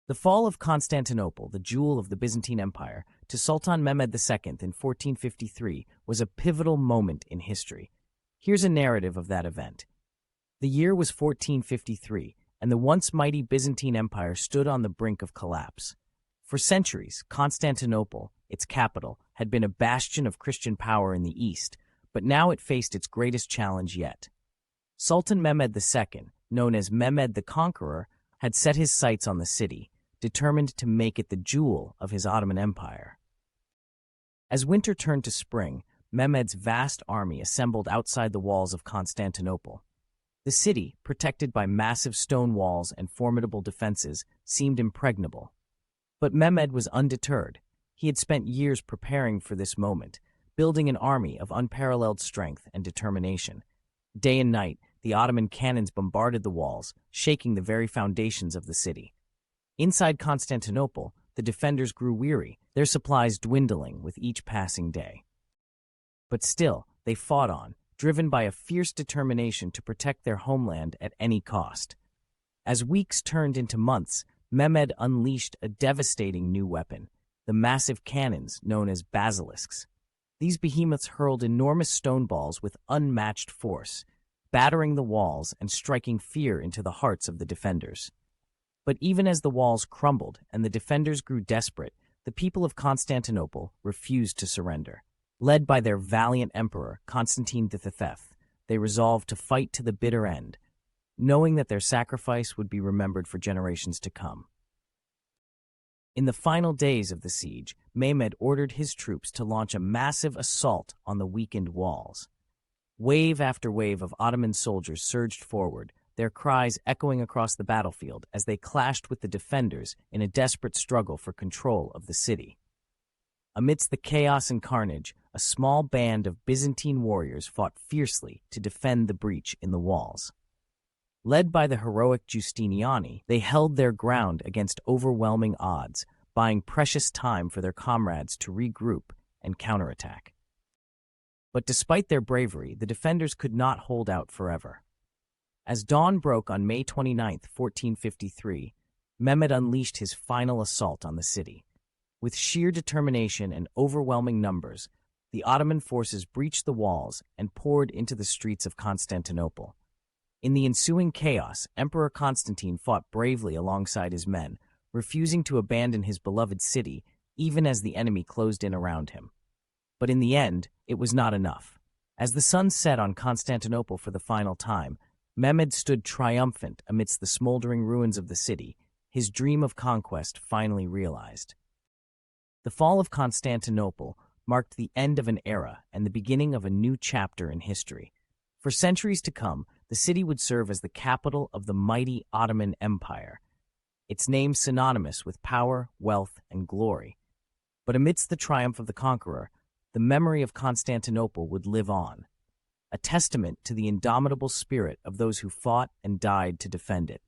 The fall of Constantinople, the jewel of the Byzantine Empire, to Sultan Mehmed II in 1453 was a pivotal moment in history. Here's a narrative of that event. The year was 1453, and the once mighty Byzantine Empire stood on the brink of collapse. For centuries, Constantinople, its capital, had been a bastion of Christian power in the east, but now it faced its greatest challenge yet. Sultan Mehmed II, known as Mehmed the Conqueror, had set his sights on the city, determined to make it the jewel of his Ottoman Empire. As winter turned to spring, Mehmed's vast army assembled outside the walls of Constantinople. The city, protected by massive stone walls and formidable defenses, seemed impregnable. But Mehmed was undeterred. He had spent years preparing for this moment, building an army of unparalleled strength and determination. Day and night, the Ottoman cannons bombarded the walls, shaking the very foundations of the city. Inside Constantinople, the defenders grew weary, their supplies dwindling with each passing day. But still, they fought on, driven by a fierce determination to protect their homeland at any cost. As weeks turned into months, Mehmed unleashed a devastating new weapon, the massive cannons known as basilisks. These behemoths hurled enormous stone balls with unmatched force, battering the walls and striking fear into the hearts of the defenders. But even as the walls crumbled and the defenders grew desperate, the people of Constantinople refused to surrender. Led by their valiant emperor, Constantine V, they resolved to fight to the bitter end, knowing that their sacrifice would be remembered for generations to come. In the final days of the siege, Mehmed ordered his troops to launch a massive assault on the weakened walls. Wave after wave of Ottoman soldiers surged forward, their cries echoing across the battlefield as they clashed with the defenders in a desperate struggle for control of the city. Amidst the chaos and carnage, a small band of Byzantine warriors fought fiercely to defend the breach in the walls. Led by the heroic Giustiniani, they held their ground against overwhelming odds, buying precious time for their comrades to regroup and counterattack. But despite their bravery, the defenders could not hold out forever. As dawn broke on May 29, 1453, Mehmed unleashed his final assault on the city. With sheer determination and overwhelming numbers, the Ottoman forces breached the walls and poured into the streets of Constantinople. In the ensuing chaos, Emperor Constantine fought bravely alongside his men, refusing to abandon his beloved city even as the enemy closed in around him. But in the end, it was not enough. As the sun set on Constantinople for the final time, Mehmed stood triumphant amidst the smoldering ruins of the city, his dream of conquest finally realized. The fall of Constantinople marked the end of an era and the beginning of a new chapter in history. For centuries to come, the city would serve as the capital of the mighty Ottoman Empire, its name synonymous with power, wealth, and glory. But amidst the triumph of the conqueror, the memory of Constantinople would live on, a testament to the indomitable spirit of those who fought and died to defend it.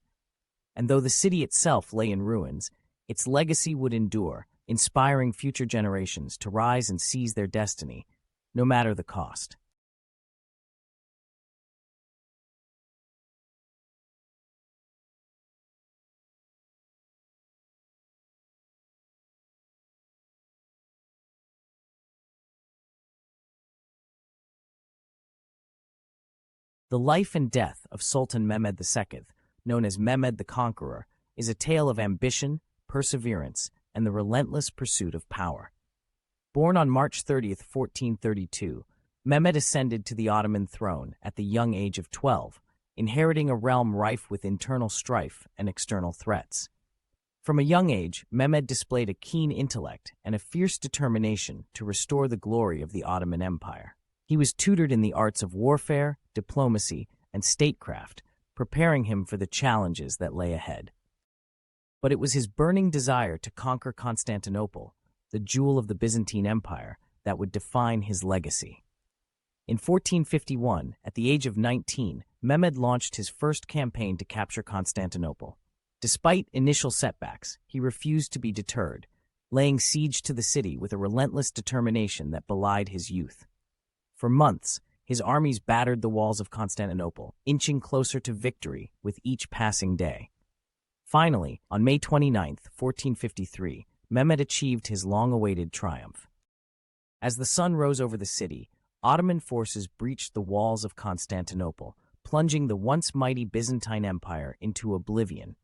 And though the city itself lay in ruins, its legacy would endure, inspiring future generations to rise and seize their destiny, no matter the cost. The life and death of Sultan Mehmed II, known as Mehmed the Conqueror, is a tale of ambition, perseverance, and the relentless pursuit of power. Born on March 30, 1432, Mehmed ascended to the Ottoman throne at the young age of 12, inheriting a realm rife with internal strife and external threats. From a young age, Mehmed displayed a keen intellect and a fierce determination to restore the glory of the Ottoman Empire. He was tutored in the arts of warfare, diplomacy, and statecraft, preparing him for the challenges that lay ahead. But it was his burning desire to conquer Constantinople, the jewel of the Byzantine Empire, that would define his legacy. In 1451, at the age of 19, Mehmed launched his first campaign to capture Constantinople. Despite initial setbacks, he refused to be deterred, laying siege to the city with a relentless determination that belied his youth. For months, his armies battered the walls of Constantinople, inching closer to victory with each passing day. Finally, on May 29, 1453, Mehmed achieved his long-awaited triumph. As the sun rose over the city, Ottoman forces breached the walls of Constantinople, plunging the once mighty Byzantine Empire into oblivion.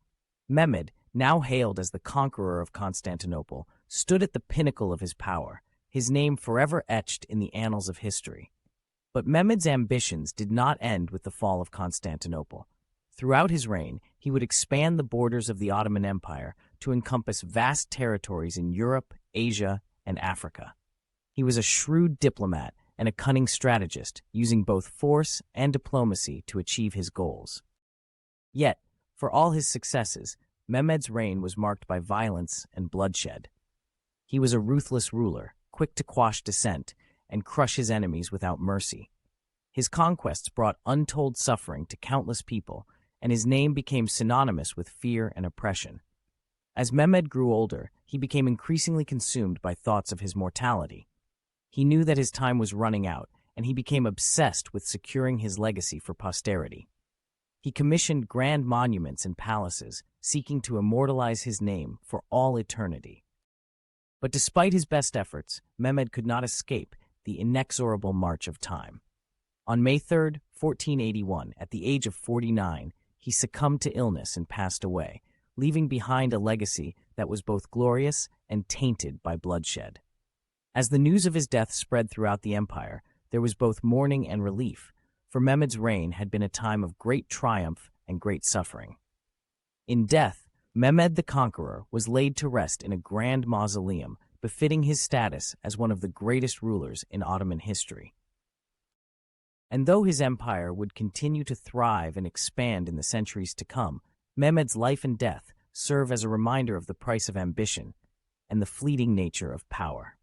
Mehmed, now hailed as the conqueror of Constantinople, stood at the pinnacle of his power, his name forever etched in the annals of history. But Mehmed's ambitions did not end with the fall of Constantinople. Throughout his reign, he would expand the borders of the Ottoman Empire to encompass vast territories in Europe, Asia, and Africa. He was a shrewd diplomat and a cunning strategist, using both force and diplomacy to achieve his goals. Yet, for all his successes, Mehmed's reign was marked by violence and bloodshed. He was a ruthless ruler, quick to quash dissent and crush his enemies without mercy. His conquests brought untold suffering to countless people, and his name became synonymous with fear and oppression. As Mehmed grew older, he became increasingly consumed by thoughts of his mortality. He knew that his time was running out, and he became obsessed with securing his legacy for posterity. He commissioned grand monuments and palaces, seeking to immortalize his name for all eternity. But despite his best efforts, Mehmed could not escape the inexorable march of time. On May 3, 1481, at the age of 49, he succumbed to illness and passed away, leaving behind a legacy that was both glorious and tainted by bloodshed. As the news of his death spread throughout the empire, there was both mourning and relief, for Mehmed's reign had been a time of great triumph and great suffering. In death, Mehmed the Conqueror was laid to rest in a grand mausoleum befitting his status as one of the greatest rulers in Ottoman history. And though his empire would continue to thrive and expand in the centuries to come, Mehmed's life and death serve as a reminder of the price of ambition and the fleeting nature of power.